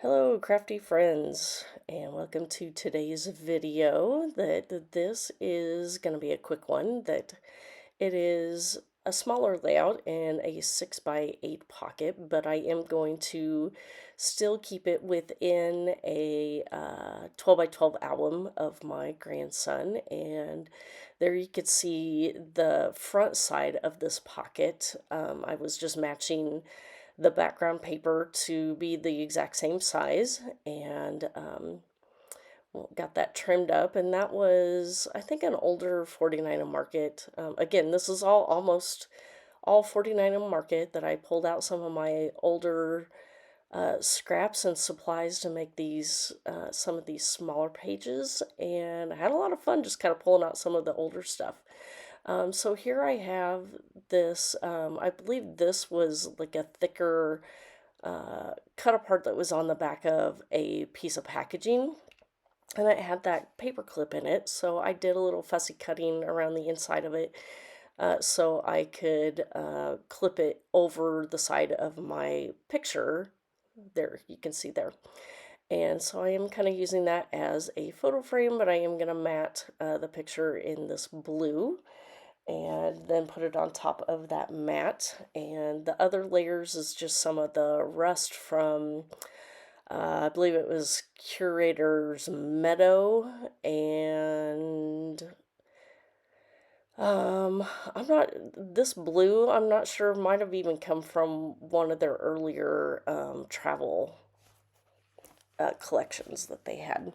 Hello, crafty friends, and welcome to today's video. This is going to be a quick one. That it is a smaller layout in a 6 by 8 pocket, but I am going to still keep it within a 12 by 12 album of my grandson. And there you could see the front side of this pocket. I was just matching the background paper to be the exact same size, and well, got that trimmed up. And that was, I think, an older 49 a market. Again, this is almost all 49 a market that I pulled out some of my older scraps and supplies to make these some of these smaller pages, and I had a lot of fun just kind of pulling out some of the older stuff. So here I have this, I believe this was like a thicker cut apart that was on the back of a piece of packaging, and it had that paper clip in it. So I did a little fussy cutting around the inside of it, so I could clip it over the side of my picture. There, you can see there. And so I am kind of using that as a photo frame, but I am going to matte the picture in this blue and then put it on top of that mat. And the other layers is just some of the rust from, I believe it was Curator's Meadow, and I'm not, this blue, I'm not sure, might have even come from one of their earlier travel collections that they had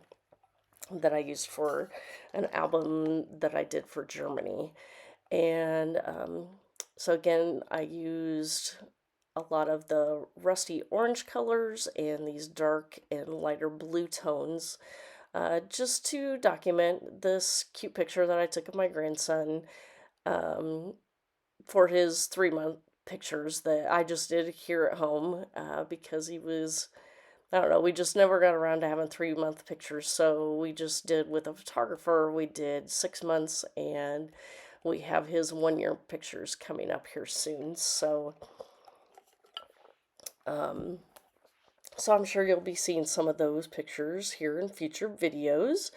that I used for an album that I did for Germany. And so again, I used a lot of the rusty orange colors and these dark and lighter blue tones, just to document this cute picture that I took of my grandson um, for his 3 month pictures that I just did here at home, because he was, I don't know, we just never got around to having 3 month pictures. So we just did with a photographer, we did 6 months, and we have his 1 year pictures coming up here soon. Um, so I'm sure you'll be seeing some of those pictures here in future videos.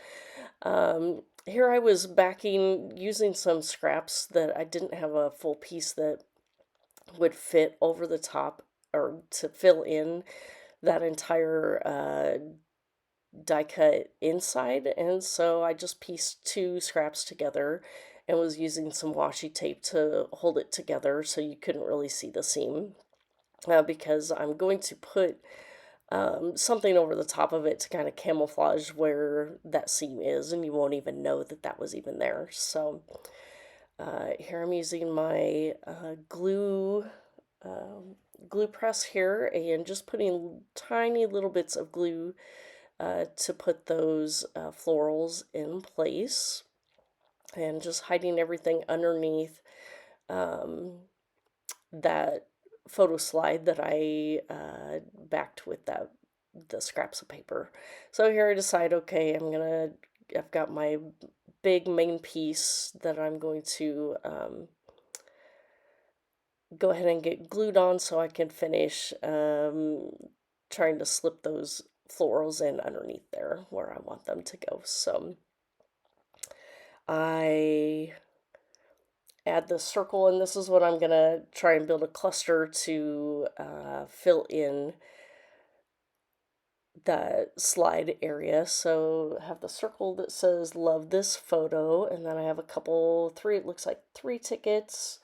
Here I was backing using some scraps that I didn't have a full piece that would fit over the top or to fill in that entire die cut inside, and so I just pieced two scraps together and was using some washi tape to hold it together so you couldn't really see the seam, because I'm going to put something over the top of it to kind of camouflage where that seam is, and you won't even know that that was even there. So here I'm using my glue press here, and just putting tiny little bits of glue to put those florals in place, and just hiding everything underneath um, that photo slide that I backed with the scraps of paper. So here I decide, okay, I've got my big main piece that I'm going to go ahead and get glued on so I can finish trying to slip those florals in underneath there where I want them to go. So I add the circle, and this is what I'm gonna try and build a cluster to fill in the slide area. So I have the circle that says love this photo, and then I have a couple, three, it looks like 3 tickets.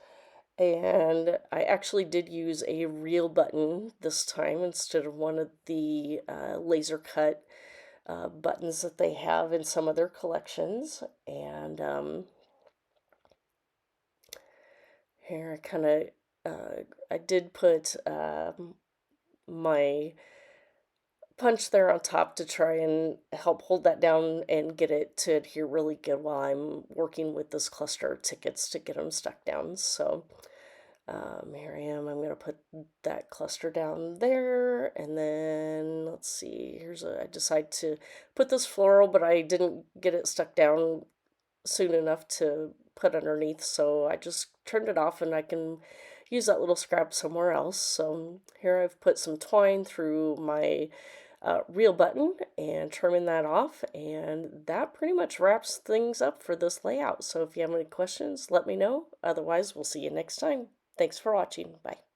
And I actually did use a real button this time instead of one of the laser cut buttons that they have in some of their collections. And here I kind of, I did put my punch there on top to try and help hold that down and get it to adhere really good while I'm working with this cluster of tickets to get them stuck down. So here I am. I'm going to put that cluster down there, and then let's see. I decide to put this floral, but I didn't get it stuck down soon enough to put underneath, so I just turned it off, and I can use that little scrap somewhere else. So here I've put some twine through my real button and trimming that off, and that pretty much wraps things up for this layout. So if you have any questions, let me know. Otherwise, we'll see you next time. Thanks for watching. Bye.